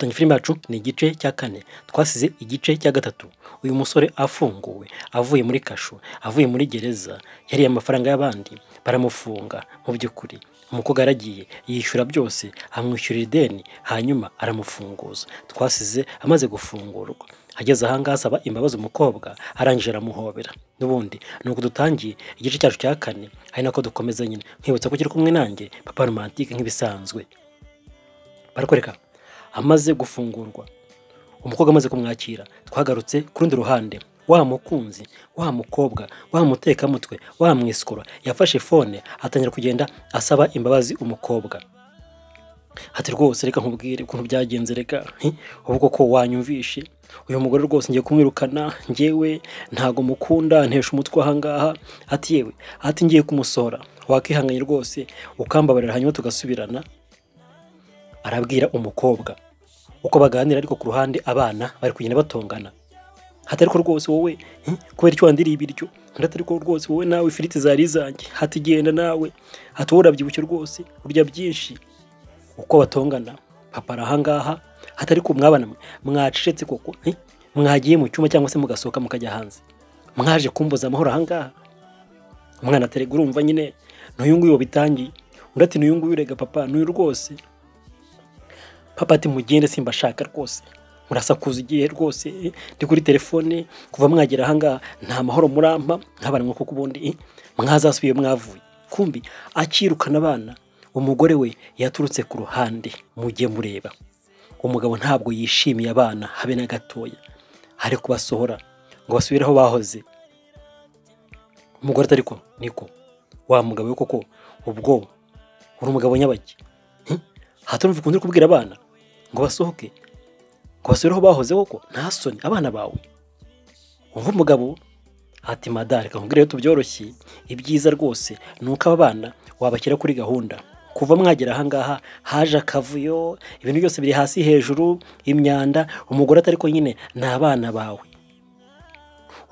Inkotanyi filime yacu ni igice cya kane, twasize igice cya gatatu. Uyu musore afunguwe avuye muri kasho, avuye muri gereza, yariye amafaranga y'abandi baramufunga. Mu by'ukuri umukobwa yaragiye yishyura byose, amwishyurira ideni, hanyuma aramufunguza. Twasize amaze gufungurwa, ageze ahangaha asaba imbabazi umukobwa, arangije aramuhobera. N'ubundi nuko dutangiye igice cyacu cya kane, ari nako dukomeza nyine. Nkwibutsa ko ukiri kumwe nanjye Papa Romantique nk'ibisanzwe. Barakwereka amaze gufungurwa, umukobwa amaze kumwakira, twagarutse ku rundi ruhande. Wa mukunzi, wa mukobwa, wa mutekamutwe, wa mwiskura yafashe fone atangira kugenda asaba imbabazi umukobwa. Ati rwose reka nkubwire ukuntu byagenze, reka ubwo ko wanyumvishe, uyu mugore rwose ngiye kumwirukana, ngewe ntago mukunda, ntesha umutwe ahangaha. Ati yewe, ati ngiye kumusohora, wakihanganye rwose ukambabarira hanyuma tugasubirana. Arabwira umukobwa uko baganira, ariko ku ruhande abana bari kugenda batongana. Hatari ko rwose wowe kubera icyo wandiriye ibiryo, ndatari ko rwose wowe nawe ifiriti zari zanjye, hati genda nawe, hati urabyibushye rwose urya byinshi. Uko batongana, papa arahangaha, hatari ko mwabana mwacecetse koko, mwagiye mu cyuma cyangwa se mugasohoka mukajya hanze, mwaje kumbuza amahoro ahangaha. Umwana aterega, urumva nyine n'uyu nguyu bitangiye, urati n'uyu nguyu rega papa n'uyu rwose. Papa ati mugende simbashaka rwose, murasakuza igihe rwose, ndi kuri telefone kuva mwagera ahangaha nta mahoro murampa, nk'abantu kuko ubundi mwazasubiye mwavuye. Kumbi akirukana abana, umugore we yaturutse ku ruhande. Mujye mureba, umugabo ntabwo yishimiye abana habe na gatoya, ari kubasohora ngo basubire aho bahoze. Umugore atariko niko wa mugabo we koko, ubwo uri umugabo nyabaki? Hatumva ukuntu uri kubwira abana ngo basohoke, ngo basubire aho bahoze koko, nta soni abana bawe? Umva umugabo ati madare, reka nkubwire tubyoroshye, ibyiza rwose nuko aba bana wabakira kuri gahunda. Kuva mwagera ahangaha haje akavuyo, ibintu byose biri hasi hejuru, imyanda. Umugore atariko nyine ni abana bawe,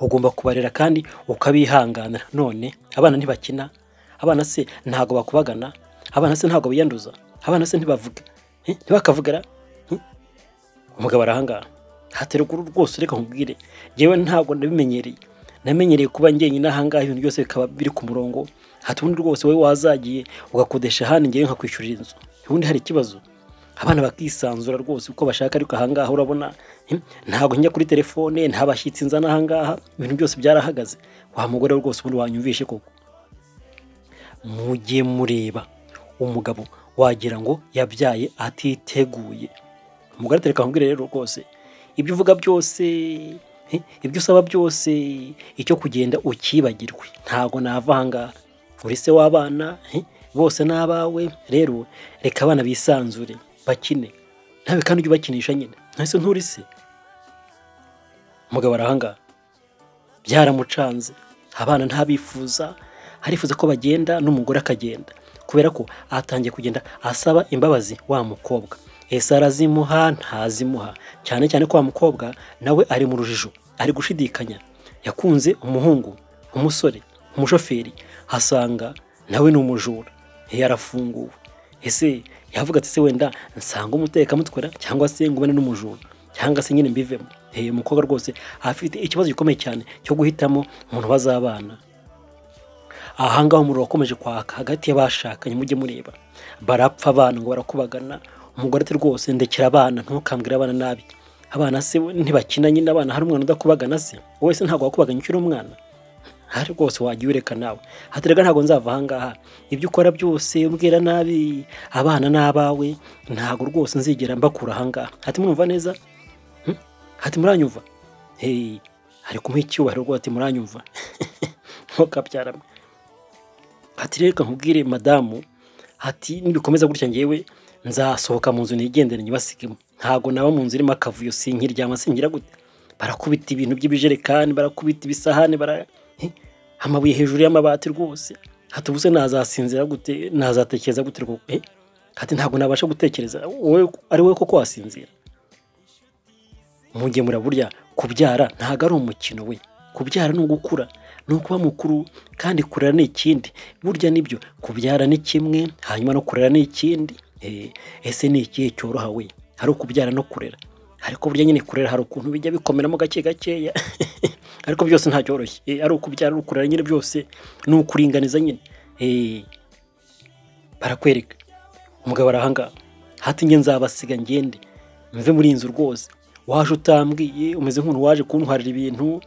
ugomba kubarera kandi ukabihangana. None abana ntibakina, abana se ntago bakubagana, abana se ntago biyanduza, abana se ntibavuga, ntibakavugara. Umugabo arahangaha, hateruguru rwose reka nkubwire, yewe ntabwo nabimenyereye, namenyereye kuba njyenyine ahangaha, ibintu byose bikaba biri ku murongo. Hatundi rwose wowe wazagiye ugakodesha hano, ngewe nkakwishyurira inzu, ubundi hari ikibazo. Abana bakisanzura rwose uko bashaka, ariko ahangaha urabona ntabwo njya kuri telefone, nta bashyitsi nzana ahangaha, ibintu byose byarahagaze. Wa mugore rwose ubundi wanyumvishe koko. Mujye mureba, umugabo wagira ngo yabyaye atiteguye. Umugore atereka nkubwire rero rwose, ibyo uvuga byose, ibyo usaba byose, icyo kugenda ukibagirwe. Ntago nava ahangaha, uri se w'abana bose n'abawe, rero reka abana bisanzure bakine, nawe kandi ujye ubakinisha nyine, ntese nturi se. Umugabo arahangaha, byaramucanze, abana ntabifuza, arifuza ko bagenda, n'umugore akagenda, kubera ko atangiye kugenda asaba imbabazi wa mukobwa. Ese arazimuha ntazimuha, cyane cyane ko wa mukobwa nawe ari mu rujijo, ari gushidikanya. Yakunze umuhungu, umusore, umushoferi, hasanga nawe ni umujura, yarafunguwe. Ese yavuga ati se wenda nsanga umutekamutwera, cyangwa se ngubane n'umujura, cyangwa se nyine mbivemo. Umukobwa rwose afite ikibazo gikomeye cyane cyo guhitamo umuntu bazabana. Ahangaho umuriro wakomeje kwaka hagati y'abashakanye. Mujye mureba, barapfa abana ngo barakubagana. Umugore ati rwose ndekera abana, ntukambwire abana nabi. Abana se ntibakina nyine, abana hari umwana udakubagana se? Wowe se ntabwo wakubaganya ukiri umwana? Hari rwose wagiye ureka nawe. Haterega ntabwo nzava ahangaha, ibyo ukora byose umbwira nabi, abana n'abawe ntabwo rwose nzigera mbakura ahangaha. Ati murumva neza? Ati muranyumva? Ari kumuha icyubahiro rwose, ati muranyumva? Ntukabyarame. Ati reka nkubwire madamu, ati nibikomeza gutya ngewe nzasohoka mu nzu nigendere nyibasigemo, ntago naba mu nzu irimo akavuyo, sinkiryama singira gute. Barakubita ibintu by'ibijerekani, barakubita ibisahane, amabuye hejuru y'amabati rwose. Hati ubuse nazasinzira gute, nazatekereza gute rwoko? Hati ntago nabasha gutekereza, wowe ari wowe koko wasinzira. Mujye muraburya, kubyara ntago ari umukino we, kubyara ni ugukura, ni ukuba mukuru, kandi kurera ni ikindi. Burya nibyo, kubyara ni kimwe, hanyuma no kurera ni ikindi. Ese ni ikihe cyoroha we? hari ukubyara no kurera, ariko burya nyine kurera hari ukuntu bijya bikomeramo gake gakeya ariko byose nta cyoroshye, ari ukubyara ari ukurera nyine byose ni ukuringaniza nyine. Barakwereka umugabo arahangaha, hati njye nzabasiga ngende mve muri inzu rwose, waje utambwiye umeze nk'umuntu waje kuntwarira ibintu,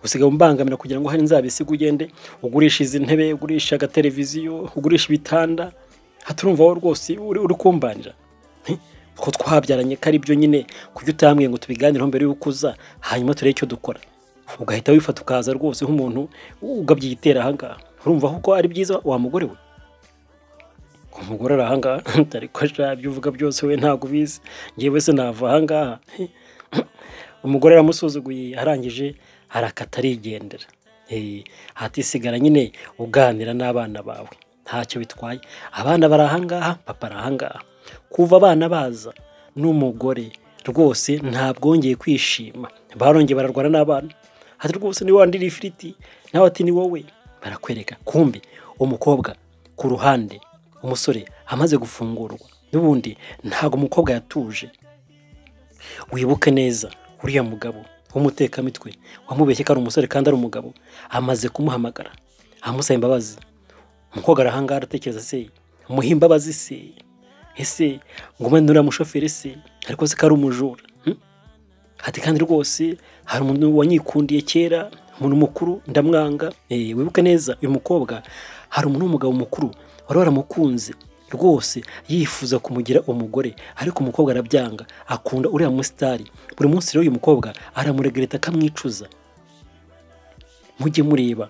usigaye umbangamira kugira ngo hari nzabisiga ugende ugurisha izi ntebe, ugurisha agateleviziyo, ugurisha ibitanda, haturumva wowe rwose uri kumbanira ko twabyaranye ko ari byo nyine, kujya utambwiye ngo tubiganireho mbere y'uko uza, hanyuma turebe icyo dukora, ugahita wifata ukaza rwose nk'umuntu ugabye igitera ahangaha. Urumva ko ari byiza wa mugore we? Umugore ari ahangaha ariko ibyo uvuga byose we ntabwo ubizi, ngewe se nava ahangaha. Umugore aramusuzuguye, arangije arakata arigendera. Hatisigara nyine uganira n'abana bawe, ntacyo bitwaye, abana bari ahangaha, papa ari ahangaha. Kuva abana baza n'umugore rwose ntabwo wongeye kwishima, barongeye bararwana n'abana, hati rwose ni wandira ifiriti nawe ati ni wowe. Barakwereka kumbi umukobwa ku ruhande, umusore amaze gufungurwa n'ubundi ntabwo umukobwa yatuje. Wibuke neza uriya mugabo w'umutekamitwe wamubeshye ko ari umusore kandi ari umugabo, amaze kumuhamagara amusaba imbabazi. Umukobwa arahangara atekereza se muhe imbabazi se, ese ngo umwe nuriya mushoferi se ariko se ko ari umujura. Hati kandi rwose hari umuntu wanyikundiye kera, umuntu mukuru ndamwanga. Wibuke neza uyu mukobwa hari umuntu w'umugabo mukuru wari waramukunze rwose, yifuza kumugira umugore, ariko umukobwa arabyanga, akunda uriya musitari. Buri munsi rero uyu mukobwa aramuregereta akamwicuza. Mujye mureba,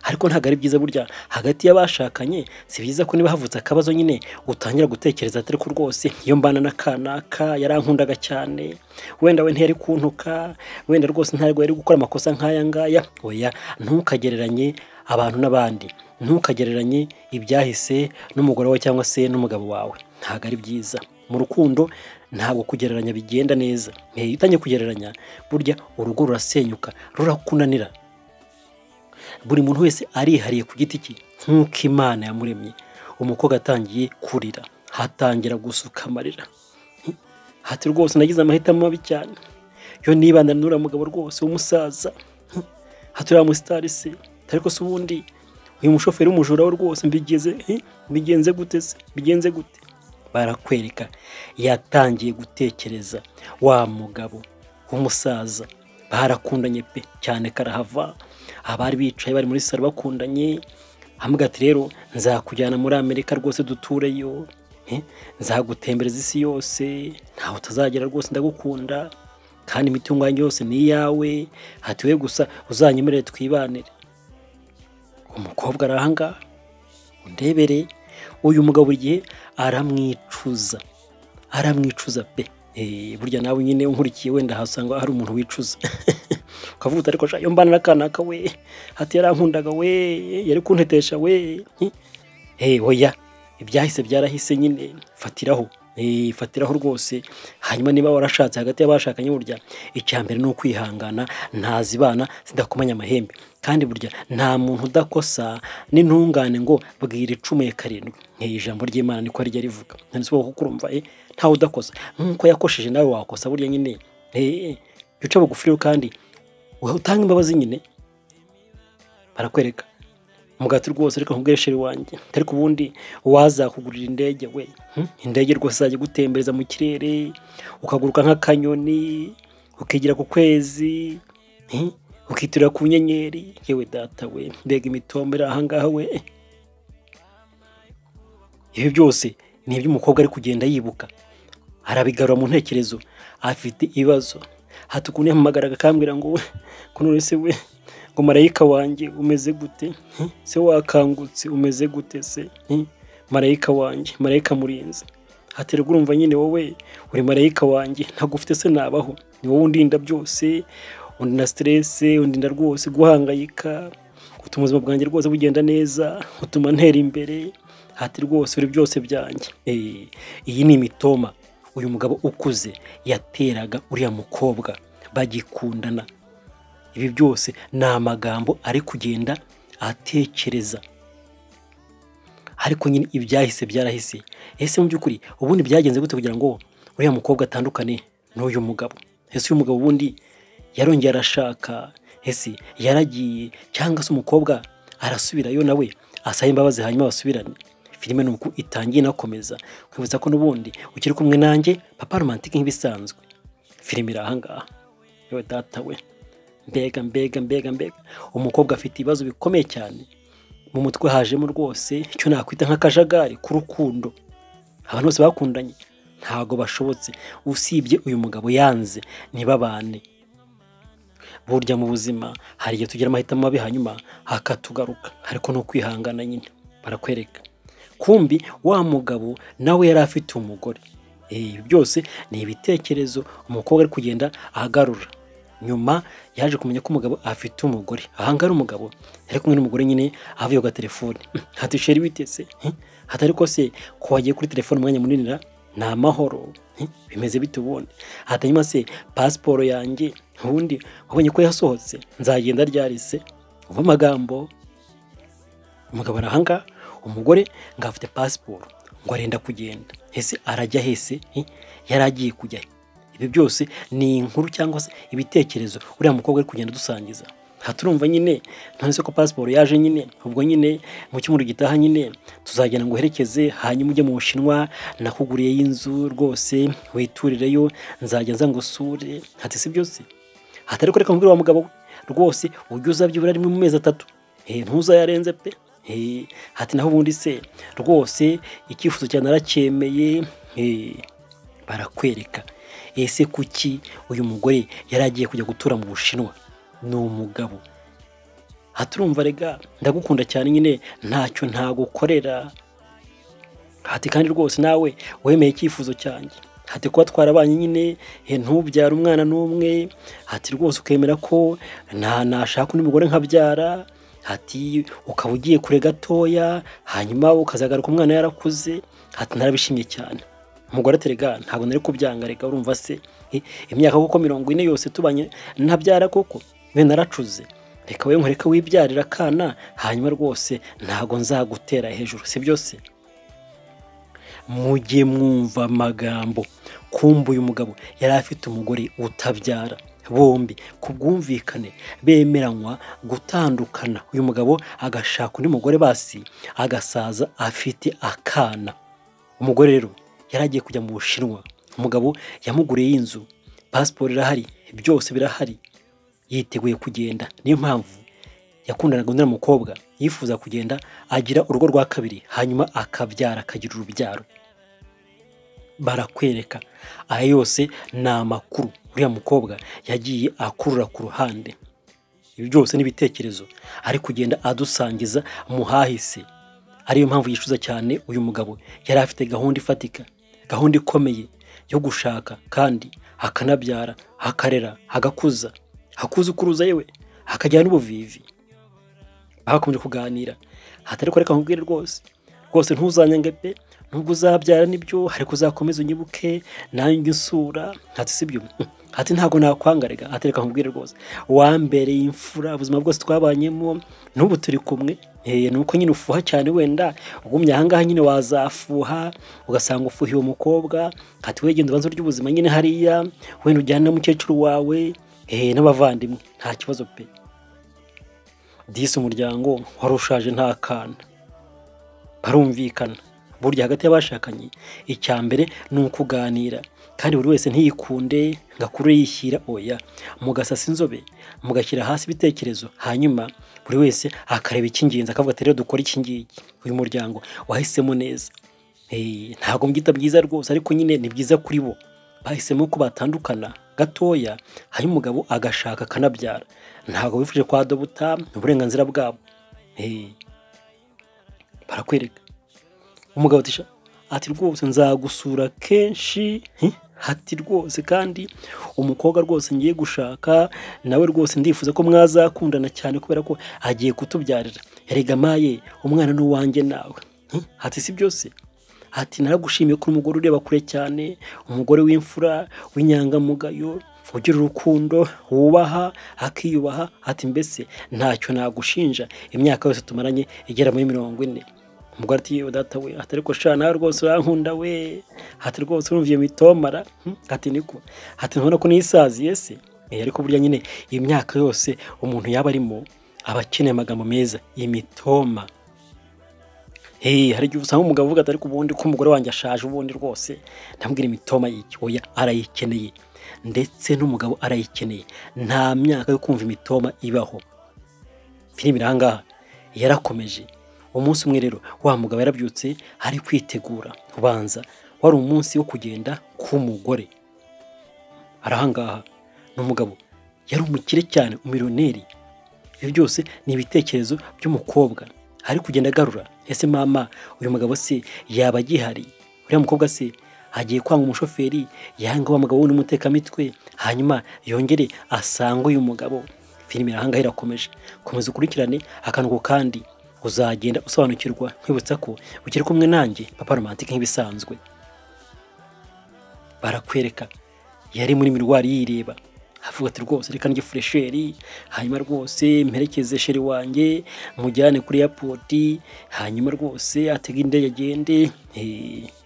ariko ntabwo ari byiza burya hagati y'abashakanye. Si byiza ko niba havutse akabazo nyine utangira gutekereza ati ariko rwose iyo mbana na kanaka yarankundaga cyane, wenda we ntiyari kuntuka, wenda rwose ntabwo yari gukora amakosa nk'aya ngaya. Oya, ntukagereranye abantu n'abandi, ntukagereranye ibyahise n'umugore wawe cyangwa se n'umugabo wawe, ntabwo ari byiza. Mu rukundo ntabwo kugereranya bigenda neza. Iyo utangiye kugereranya burya urugo rurasenyuka, rurakunanira. Buri muntu wese arihariye ku giti cye nk'uko Imana yamuremye. Umukobwa atangiye kurira, hatangira gusuka amarira, hati rwose nagize amahitamo mabi cyane, yo nibanda n'uriya mugabo rwose w'umusaza, hati uriya musitari se, ariko se ubundi uyu mushoferi w'umujura we rwose mbigenze gute se, bigenze gute? Barakwereka yatangiye gutekereza wa mugabo w'umusaza, barakundanye pe cyane karahava. Abari bicaye bari muri salo bakundanye, hamwe ati rero nzakujyana muri Amerika rwose dutureyo, nzagutembereza isi yose, ntaho utazagera rwose ndagukunda, kandi imitungo yanjye yose ni iyawe, hati we gusa uzanyemerere twibanire. Umukobwa arahangaha, undebere uyu mugabo buri gihe aramwicuza pe. Burya nawe nyine unkurikiye wenda hasanga hari umuntu wicuza ukavuga ariko iyo mbana n'akanaka we, hati yarankundaga we, yari kuntetesha we. Oya, ibyahise byarahise nyine, fatiraho rwose. Hanyuma niba warashatse hagati y'abashakanye, burya icyambere ni ukwihangana, ntazibana zidakomanya amahembe. Kandi burya nta muntu udakosa n'intungane ngo bwira icumuye karindwi. Ijambo ry'Imana niko rijya rivuga. Nanditse ko kurumva ntawe udakosa, nkuko yakosheje nawe wakosa burya nyine. Uca bugufi kandi utanga imbabazi nyine. Barakwereka umugati rwose ariko nkubweshere wanjye, ariko ubundi wazakugurira indege we, indege rwose izajya gutembereza mu kirere, ukaguruka nk'akanyoni, ukigira ku kwezi, ukiturira ku nyenyeri. Yewe data we, mbega imitombera ahangaha we. Ibi byose ni iby'umukobwa ari kugenda yibuka, arabigarura mu ntekerezo, afite ibibazo. Hati ukuntu yampamagaraga akambwira ngo kunure se we, ngo marayika wanjye umeze gute, se wakangutse umeze gute se, marayika wanjye, marayika murinzi. Hati rero urumva nyine wowe uri marayika wanjye, ntagufite se nabaho, ni wowe undinda byose, undinda stress, undinda rwose guhangayika, utuma ubuzima bwanjye rwose bugenda neza, utuma ntera imbere. Hati rwose uri byose byanjye. Iyi ni imitoma uyu mugabo ukuze yateraga uriya mukobwa bagikundana. Ibi byose ni amagambo ari kugenda atekereza, ariko nyine ibyahise byarahise. Ese mu by'ukuri ubundi byagenze gute kugira ngo uriya mukobwa atandukane n'uyu mugabo. Ese uyu mugabo ubundi yarongeye arashaka, ese yaragiye, cyangwa se umukobwa arasubirayo nawe asaba imbabazi hanyuma basubirane? Filime nuko itangiye inakomeza kwibutsa ko n'ubundi ukiri kumwe nanjye papa romantique nk'ibisanzwe. Filime irahangaha, yewe data we, mbega umukobwa afite ibibazo bikomeye cyane mu mutwe, hajemo rwose icyo nakwita nk'akajagari k'urukundo. Abantu bose bakundanye ntago bashobotse, usibye uyu mugabo yanze ntibabane. Burya mu buzima hari igihe tugira amahitamo mabi hanyuma hakatugaruka, ariko no kwihangana nyine barakwereka. Kumbi wa mugabo nawe yari afite umugore. Ibi byose ni ibitekerezo umukobwa ari kugenda agarura. Nyuma yaje kumenya ko umugabo afite umugore. Ahangara umugabo yari kumwe n'umugore nyine avuye ku telefone. Hati sheri bitese, hatari ko se ko wagiye kuri telefone umwanya munini ni amahoro, bimeze bite ubundi? Hatanyuma se pasiporo yanjye ubundi wabonye ko yasohotse, nzagenda ryarise? Uva amagambo. Umugabo arahanga, umugore ngo afite pasiporo, ngo arenda kugenda. Ese arajya hese? Yaragiye kujya. Ibi byose ni inkuru cyangwa se ibitekerezo uriya mukobwa ari kugenda dusangiza. Haturumva nyine none se ko pasiporo yaje nyine, ubwo nyine mu cyumweru gitaha nyine tuzagenda ngo herekeze, hanyuma ujye mu Bushinwa, nakuguriye y'inzu rwose witurireyo, nzajya nza ngusure. Hati si byose? Hatari ko reka mbwira wa mugabo rwose ujye uzabyibura rimwe mu mezi 3, ntuzayarenze pe. Hati naho ubundi se rwose icyifuzo cyane aracyemeye. Barakwereka. Ese kuki uyu mugore yaragiye kujya gutura mu Bushinwa? Ni umugabo. Haturumva rega ndagukunda cyane nyine ntacyo ntagukorera. Hati kandi rwose nawe wemeye icyifuzo cyanjye. Hati kuba twarabanye nyine ntubyara umwana n'umwe. Hati rwose ukemera ko nashaka undi mugore nkabyara. Hati ukaba ugiye kure gatoya, hanyuma ukazagaruka umwana yarakuze. Hati narabishimye cyane. Umugore aterega ntabwo nari kubyanga rega, urumva se imyaka kuko 40 yose tubanye ntabyara koko, we naracuze. Reka we nkoreka wibyarira kana, hanyuma rwose ntago nzagutera hejuru, si byose? Mujye mwumva amagambo. Kumbu uyu mugabo yari afite umugore utabyara, bombi kubwumvikane bemeranywa gutandukana. Uyu mugabo agashaka undi mugore basi agasaza afite akana. Umugore rero yaragiye kujya mu Bushinwa. Umugabo yamuguriye y'inzu, pasiporo irahari, byose birahari, yiteguye kugenda. Niyo mpamvu yakundanaga n'undi mukobwa, yifuza kugenda agira urugo rwa kabiri, hanyuma akabyara, akagira urubyaro. Barakwereka. Aya yose ni amakuru uriya mukobwa yagiye akurura ku ruhande. Ibi byose n'ibitekerezo ari kugenda adusangiza muhahise. Ariyo mpamvu yishuza cyane uyu mugabo yari afite gahunda ifatika, gahunda ikomeye yo gushaka kandi akanabyara, akarera, agakuza, hakuzukuruza yewe hakajyana n'ubuvivi. Bakomeje kuganira. Hatari ko reka nkubwire rwose ntuzanyange pe, nubwo uzabyara nibyo ariko uzakomeza unyibuke nanjye nsura. Hati sibyo? Hati ntago nakwangarega. Hati reka nkubwire rwose wambereye imfura ubuzima bwose twabanyemo, n'ubu turi kumwe. Nuko nyine ufuha cyane, wenda ugumye ahangaha nyine wazafuha ugasanga ufuhiye umukobwa. Hati wegenda ubanza ry'ubuzima nyine hariya, wenda ujyana na mukecuru wawe n'abavandimwe, nta kibazo pe. Disi umuryango warushaje nta kana. Barumvikana. Burya hagati y'abashakanye icyambere ni ukuganira, kandi buri wese ntiyikunde ngakure yishyira oya, mugasasa inzobe, mugashyira hasi ibitekerezo, hanyuma buri wese akareba icy'ingenzi akavuga ati rero dukora iki ngiki. Uyu muryango wahisemo neza. Ntago mbyita byiza rwose, ariko nyine ni byiza kuri bo. Bahisemo ko batandukana gatoya, hanyuma umugabo agashaka akanabyara. Ntago wifuje kwa dobuta, uburenganzira bwabo. Barakwereka. Umugabo ati rwose nzagusura kenshi. Hati rwose kandi umukobwa rwose ngiye gushaka nawe rwose ndifuza ko mwazakundana cyane kubera ko agiye kutubyarira. Erega maye umwana n'uwanjye nawe. Hati si byose? Hati naragushimiye ko umugore ureba kure cyane, umugore w'imfura, w'inyangamugayo, ugira urukundo, wubaha, akiyubaha. Hati mbese ntacyo nagushinja imyaka yose tumaranye igera muri 40. umugore ati yewe data we, ati ariko sha nawe rwose urankunda we, ati rwose urumva iyo mitomara, ati niko, ati ntubona ko nisaziye se. Ariko burya nyine imyaka yose umuntu yaba arimo aba akeneye amagambo meza, imitoma. Hari igihe usanga umugabo avuga ati ariko ubundi ko umugore wanjye ashaje ubundi rwose ndambwira imitoma y'iki. Oya, arayikeneye, ndetse n'umugabo arayikeneye. Nta myaka yo kumva imitoma ibaho. Filime irangaha yarakomeje. Umunsi umwe rero wa mugabo yarabyutse ari kwitegura, ubanza wari umunsi wo kugenda k'umugore. Arahangaha n'umugabo yari umukire cyane, umiliyoneri. Ibyo byose ni ibitekerezo by'umukobwa ari kugenda agarura. Ese mama, uyu mugabo se yaba agihari? Uriya mukobwa se agiye kwanga umushoferi, yanga wa mugabo n'umutekamitwe, hanyuma yongere asanga uyu mugabo? Filime irahangaha irakomeje. Komeza ukurikirane akantu kandi uzagenda usobanukirwa, nkwibutsa ko ukiri kumwe nanjye Papa Romantique nk'ibisanzwe. Barakwereka yari muri mirwari yireba, avuga ati rwose reka njye fresheri, hanyuma rwose mperekeze sheri wanjye mujyane kuri airport, hanyuma rwose atega indege agende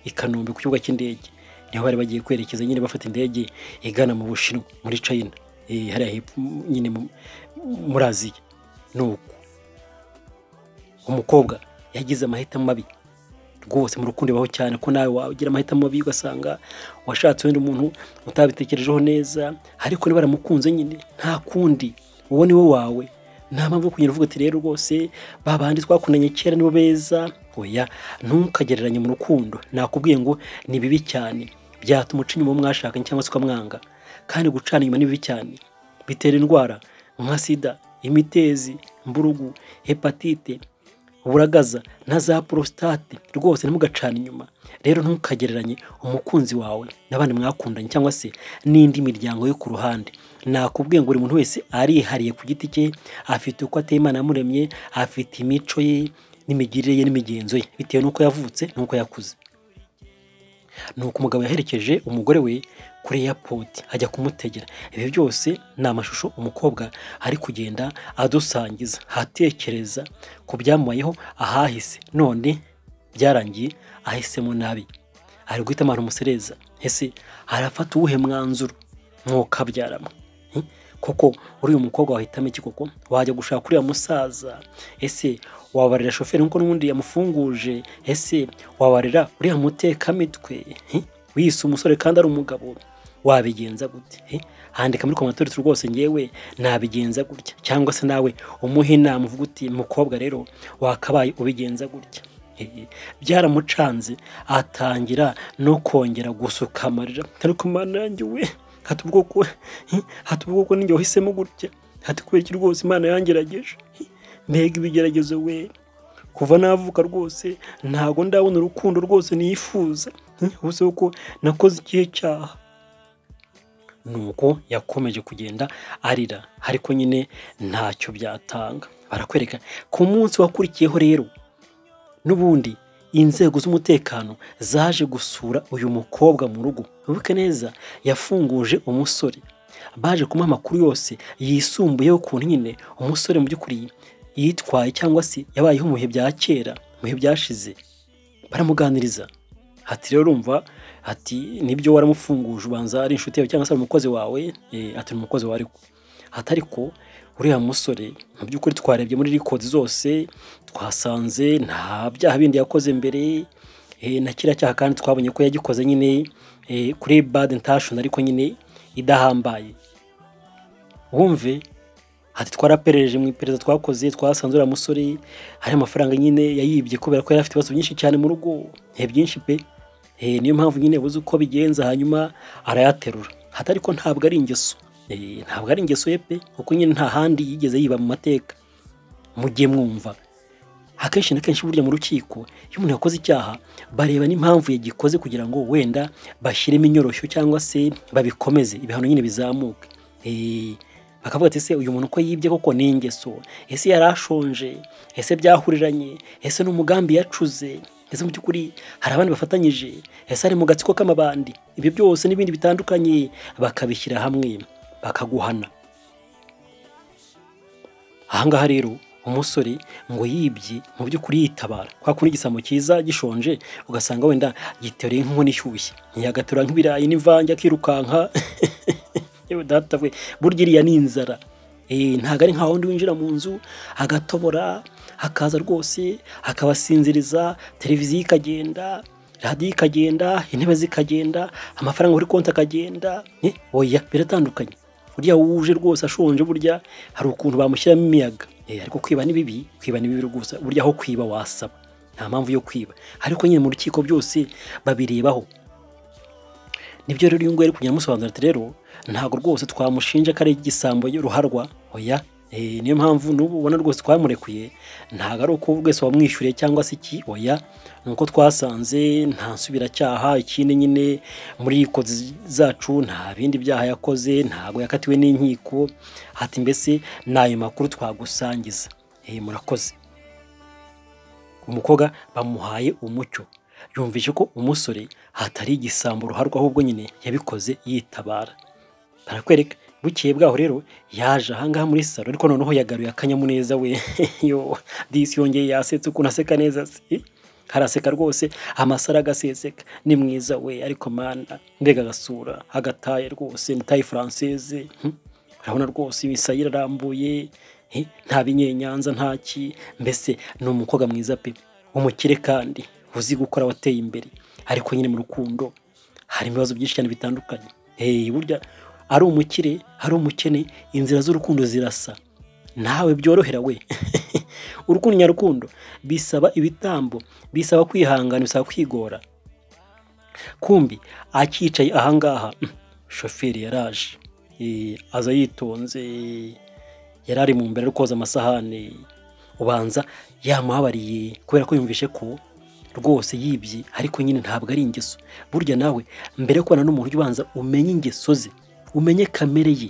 i Kanombe ku kibuga cy'indege. Niho bari bagiye kwerekeza nyine, bafata indege igana mu Bushinwa, muri China, hariya hepfo nyine muri Aziya. Nuko umukobwa yagize amahitamo mabi rwose mu rukundo baho, cyane ko nawe wagira amahitamo mabi ugasanga washatse wenda umuntu utabitekerejeho neza, ariko niba baramukunze nyine nta kundi, uwo ni we wawe. Nta mpamvu yo kugenda uvuga ati rero rwose babandi twakundanye kera nibo beza. Oya, ntukagereranye mu rukundo. Nakubwiye ngo ni bibi cyane, byatuma uca inyuma mwashakanye cyangwa se ukamwanga. Kandi gucana inyuma ni bibi cyane, bitera indwara nka sida, imitezi, mburugu, hepatite, uburagaza na za prostate. Rwose ntimugacana inyuma. Rero ntukagereranye umukunzi wawe n'abandi mwakundanye cyangwa se n'indi miryango yo ku ruhande. Nakubwiye ngo buri muntu wese arihariye ku giti cye, afite uko ateye, Imana yamuremye, afite imico ye n'imigirire ye n'imigenzo ye, bitewe n'uko yavutse n'uko yakuze. Nuko umugabo yaherekeje umugore we kuri airport, ajya kumutegera. Ibi byose ni amashusho umukobwa ari kugenda adusangiza, hatekereza ku byamubayeho ahahise, none byarangiye ahisemo nabi. Ari guhita amara umusereza. Ese arafata uwuhe mwanzuro? Mwokabyaramo koko uri umukobwa wahitamo iki koko? Wajya gushaka kuri ya musaza? Ese wabarira shoferi nkuko n'undi yamufunguje? Ese wabarira uriya mutekamitwe wise umusore kandi ari umugabo? Wabigenza gute? Handika muri commentaire rwose ngewe nabigenza gutya, cyangwa se nawe umuhe inama uvuga uti mukobwa rero wakabaye ubigenza gutya. Byaramucanze atangira no kongera gusuka amarira. Ariko Mana yanjye we, hatubwo ko ninjye wahisemo gutya, hati kubera iki rwose Imana yangerageje. Mbega ibigeragezo we, kuva navuka rwose ntago ndabona urukundo rwose nifuza, ubuse uko nakoze ikihe cyaha. Nuko yakomeje kugenda arira, ariko nyine ntacyo byatanga. Barakwereka ku munsi wakurikiyeho rero n'ubundi inzego z'umutekano zaje gusura uyu mukobwa mu rugo. Wibuke neza yafunguje umusore, baje kumuha amakuru yose yisumbuyeho ukuntu nyine umusore mu by'ukuri yitwaye cyangwa se yabayeho mu bihe bya kera, mu bihe byashize. Baramuganiriza ati rero urumva, ati nibyo waramufunguje, ubanza ari inshuti yawe cyangwa se umukozi wawe? Ati umukozi wawe. Ariko atariko uriya musore mu by'ukuri twarebye muri records zose twasanze nta byaha bindi yakoze mbere, na kiriya cyaha kandi twabonye ko yagikoze nyine kuri bad intention, ariko nyine idahambaye. Wumve, ati twaraperereje mu iperereza twakoze, twasanze uriya musore hari amafaranga nyine yayibye kubera ko yari afite ibibazo byinshi cyane mu rugo, byinshi pe. Niyo mpamvu nyine buze uko bigenza, hanyuma arayaterura. Ariko ntabwo ari ingeso, ntabwo ari ingeso ye pe, kuko nyine nta handi yigeze yiba mu mateka. Mujye mwumva, akenshi na kenshi burya mu rukiko iyo umuntu yakoze icyaha bareba n'impamvu yagikoze kugira ngo wenda bashyiremo inyoroshyo cyangwa se babikomeze ibihano nyine bizamuke. Bakavuga ati ese uyu muntu ko yibye koko ni ingeso, ese yarashonje, ese byahuriranye, ese n'umugambi yacuze, ese mu by'ukuri hari abandi bafatanyije, ese ari mu gatsiko k'amabandi. Ibyo byose n'ibindi bitandukanye bakabishyira hamwe bakaguhana. Ahangaha rero umusore ngo yibye mu by'ukuri yitabara kwa kundi igisambo cyiza gishonje ugasanga wenda gitereye nk'inkono ishyushye ntiyagatura nk'ibirayi n'imvange akirukanka yewe data we burya iriya ni inzara ntabwo ari nka wundi winjira mu nzu agatobora hakaza rwose akabasinziriza televiziyo ikagenda radiyo ikagenda intebe zikagenda amafaranga kuri konti akagenda oya biratandukanye burya wuje rwose ashonje burya hari ukuntu bamushyiramo imiyaga ariko kwiba ni bibi rwose burya aho kwiba wasaba nta mpamvu yo kwiba ariko nyine mu rukiko byose babirebaho nibyo rero uyu nguyu ari kujya amusobanurira ati rero ntabwo rwose twamushinja ko ari igisambo ruharwa oya niyo mpamvu n'ubu ubona rwose twamurekuye ntabwo ari uko rwese wamwishyuriye cyangwa se iki oya ni uko twasanze nta nsubiracyaha ikindi nyine muri iyi zacu nta bindi byaha yakoze ntabwo yakatiwe n'inkiko ati mbese n'ayo makuru twagusangiza murakoze umukobwa bamuhaye umucyo yumvise ko umusore hatari igisambo ruharwa ahubwo nyine yabikoze yitabara barakwereka bukeye bwaho rero yaje ahangaha muri salo ariko noneho yagaruye akanyamuneza we yo disi yongeye yasetse ukuntu aseka neza haraseka rwose amasara agaseseka ni mwiza we ariko mana mbega agasura agataye rwose ni tayi française urabona rwose imisaya irarambuye nta binyenyanza ntaki mbese ni umukobwa mwiza pe umukire kandi uzi gukora wateye imbere ariko nyine mu rukundo hari ibibazo byinshi cyane bitandukanye burya ari umukire ari umukene inzira z'urukundo zirasa nawe byorohera we urukundo nyarukundo bisaba ibitambo bisaba kwihangana bisaba kwigora kumbi akicaye ahangaha shoferi yaraje aza yitonze yarari mu mbere koza amasahane ubanza yamuhabariye kubera ko yumvishe ko rwose yibye ariko nyine ntabwo ari ingeso burya nawe mbere yo kubana n'umuntu ubanza umenye ingeso ze umenye kamere ye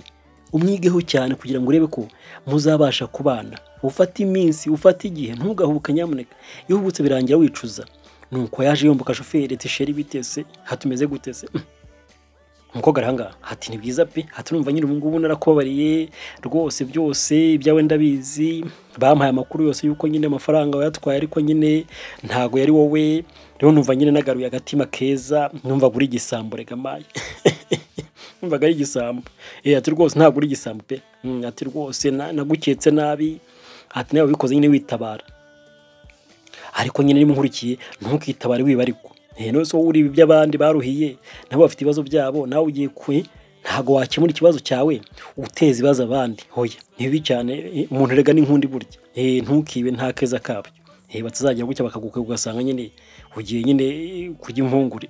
umwigeho cyane kugira ngo urebe ko muzabasha kubana ufata iminsi ufata igihe ntugahubuke nyamuneka iyo uhubutse birangira wicuza nuko yaje yomboka shoferi ati sheri bitese hatumeze gutese umukobwa arahanga ati ni byiza pe ati numva nyine ubu ngubu narakubabariye rwose byose ibyawe ndabizi bampaye amakuru yose yuko nyine amafaranga wayatwaye ariko nyine ntago yari wowe rero numva nyine nagaruye agatima keza numva guri igisambo rega maye numvaga ari igisambo ati rwose ntabwo uri igisambo pe ati rwose naguketse nabi ati nawe wabikoze nyine witabara ariko nyine niba nkurikiye ntukitabare wiba ariko none so uri iby'abandi baruhiye nabo bafite ibibazo byabo nawe ugiye ntago wakemura ikibazo cyawe uteza ibibazo abandi hoya ntibi cyane umuntu rega n'inkundi burya ntukibe nta keza kabyo batazajya gutya bakaguka ugasanga nyine ugiye nyine kujya impungure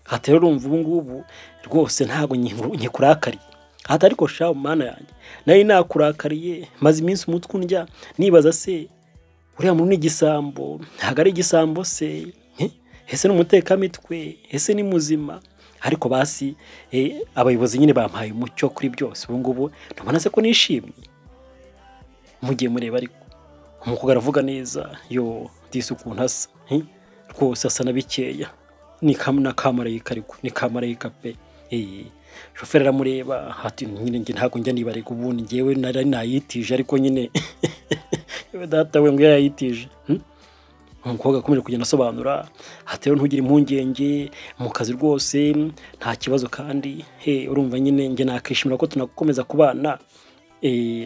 ati rero urumva ubu ngubu rwose ntago nkikurakariye ati ariko sha mana yanjye nayo nakurakariye maze iminsi umutwe undya nibaza se uriya muntu ni igisambo ntago ari igisambo se ese n'umutekamitwe ese ni muzima ariko basi abayobozi nyine bampaye umucyo kuri byose ubu ngubu ntubona se ko nishimye mugiye mureba ariko umukobwa aravuga neza yo disi ukuntu asa rwose asa na bikeya ni kamarayika ariko ni kamarayika pe shoferi aramureba ati nyine njye ntabwo njya nibareka ubundi njyewe nari nayitije ariko nyine yewe data we ngo yayitije umukobwa akomeje kugenda asobanura ati rero ntugire impungenge mu kazi rwose nta kibazo kandi urumva nyine njye nakishimira ko tunakomeza kubana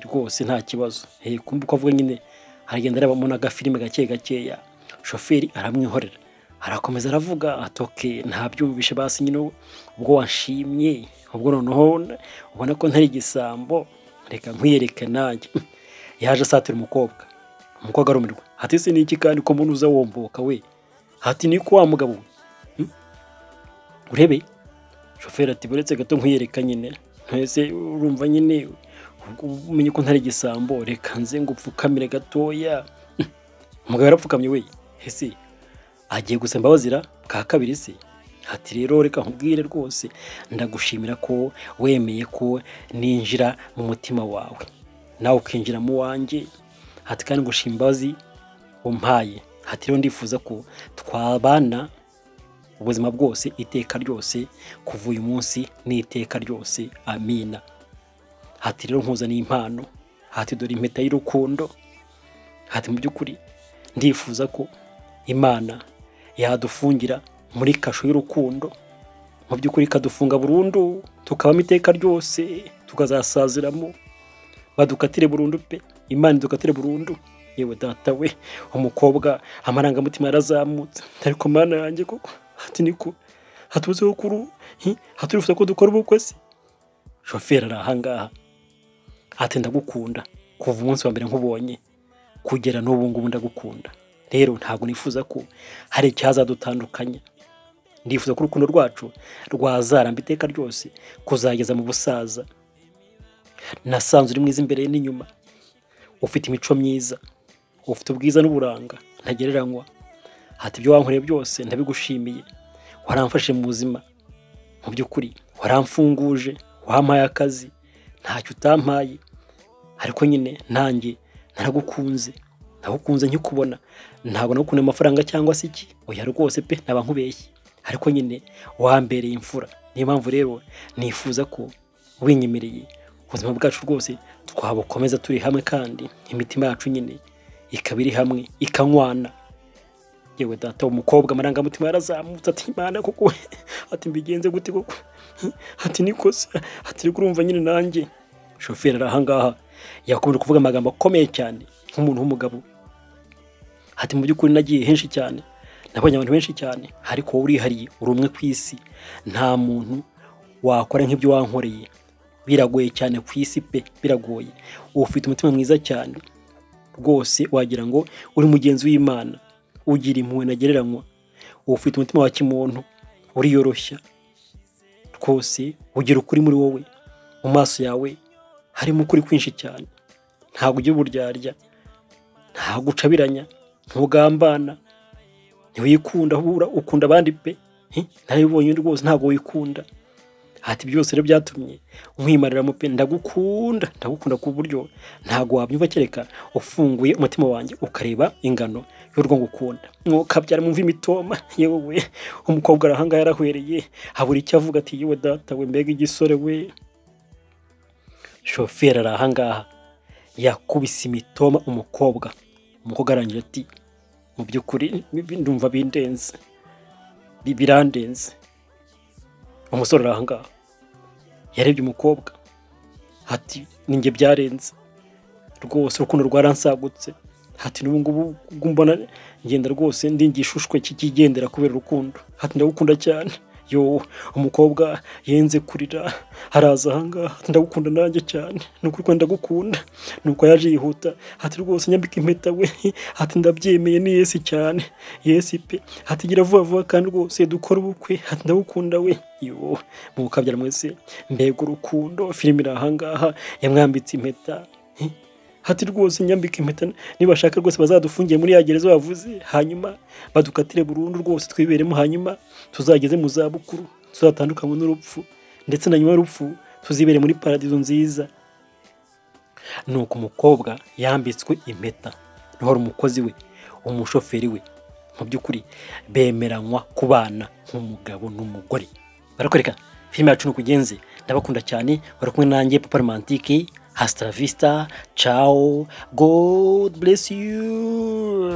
rwose nta kibazo kumva uko avuga nyine aragenda arabamo n'agafilime gake gakeya shoferi aramwihorera arakomeza aravuga atoke ntabyumvishe basi nyine ubwo wanshimye ubwo noneho ubona ko ntari igisambo reka nkwiyereke nanjye yaje asatira umukobwa arumirwa ati se niki kandi ko umuntu uza womboka we ati niko wa mugabo urebe shoferi ati buretse gato nkwiyereka nyine ntese urumva nyine umenye ko ntari igisambo reka nze ngo upfukamire gatoya umugabo yarapfukamye we ese agiye gusa mbabazira bwa kabiri se ati rero reka nkubwire rwose ndagushimira ko wemeye ko ninjira mu mutima wawe nawe ukinjira mu wanjye ati kandi ngushima imbabazi umpaye ati rero ndifuza ko twabana ubuzima bwose iteka ryose kuva uyu munsi n'iteka ryose amina ati rero nkuzaniye impano hati dore impeta y'urukundo, hati mu by'ukuri ndifuza ko Imana yadufungira muri kasho y'urukundo, mu by'ukuri ikadufunga burundu tukabamo iteka ryose tukazasaziramo, badukatire burundu pe, Imana idukatire burundu. Yewe data we, umukobwa amarangamutima yarazamutse, ariko Mana yanjye koko hati niko hatuze ukuru haturifuza ko dukora ubukwe se. Shoferi arahangaha hati ndagukunda kuva umunsi wa mbere nkubonye kugera n'ubu ngubu ndagukunda, rero ntabwo nifuza ko hari icyaza dutandukanya, ndifuza ko urukundo rwacu rwazaramba iteka ryose kuzageza mu busaza. Nasanze uri mwiza imbere n'inyuma, ufite imico myiza, ufite ubwiza n'uburanga ntagereranywa, hati ibyo wankoreye byose ndabigushimiye, waramfashe mu buzima, mu by'ukuri waramfunguje, wampaye akazi, ntacyo utampaye, ariko nyine nanjye naragukunze, nagukunze nkikubona, ntabwo nagukunde amafaranga cyangwa se iki, oya rwose pe naba nkubeshye, ariko nyine wambereye imfura. Niyo mpamvu rero nifuza ko winyemereye ubuzima bwacu rwose twabukomeza turi hamwe, kandi imitima yacu nyine ikaba iri hamwe ikanywana. Yewe data, umukobwa amarangamutima yarazamutse, ati Imana koko ati mbigenze gute koko, ati nikosa, ati urumva nyine nanjye. Shoferi arahangaha yakomeje kuvuga amagambo akomeye cyane nk'umuntu w'umugabo, hati mu by'ukuri nagiye henshi cyane, nabonye abantu benshi cyane, ariko wowe urihariye, uri umwe ku isi, nta muntu wakora nk'ibyo wankoreye, biragoye cyane ku isi pe, biragoye. Ufite umutima mwiza cyane rwose, wagira ngo uri mugenzi w'Imana, ugira impuhwe ntagereranywa, ufite umutima wa kimuntu, uriyoroshya rwose, ugira ukuri muri wowe, mu maso yawe harimo ukuri kwinshi cyane, ntabwo ugira uburyarya, ntabwo ucabiranya, ntugambana, ntiwikunda, ukunda abandi pe, ntabibonye rwose, ntabwo wikunda. Hati byose rero byatumye nkwimarira mu pe, ndagukunda ku buryo ntabwo wabyumva kereka ufunguye umutima wanjye ukareba ingano y'urwo ngukunda. Mwokabyara mumva imitoma, yewe umukobwa arahanga yarahwereye, habura icyo avuga, ati yewe data we, mbega igisore we. Shoferi arahangaha yakubise imitoma umukobwa arangira ati mu by'ukuri ndumva bindenze, birandenze. Umusore arahangaha yarebye umukobwa, hati ninjye byarenze rwose, urukundo rwaransagutse, hati n'ubu ngubu mbona ngenda rwose ndi igishushwe kikigendera kubera urukundo, hati ndagukunda cyane. Yo, umukobwa yenze kurira, haraza ahangaha, hati ndagukunda nanjye cyane, nuko ko ndagukunda, nuko yaje yihuta, hati rwose nyambika impeta we, hati ndabyemeye, ni Yesu cyane, Yesu pe, hati gira vuba vuba kandi rwose dukora ubukwe, hati ndagukunda we. Yo, mukabyara mwese, mbega urukundo. Filime irahangaha yamwambitse impeta, hati rwose nyambika impeta, nibashaka rwose bazadufungiye muri ya gereza bavuze, hanyuma badukatire burundu rwose twiberemo, hanyuma tuzageze mu zabukuru, tuzatandukanywe n'urupfu, ndetse na nyuma y'urupfu tuzibere muri paradizo nziza. Nuko umukobwa yambitswe impeta, niho umukozi we, umushoferi we, mu by'ukuri bemeranywa kubana nk'umugabo n'umugore. Barakwereka filime yacu nukugenze, ndabakunda cyane, bari kumwe nanjye Papa Romantique. Hasta la vista, ciao, God bless you.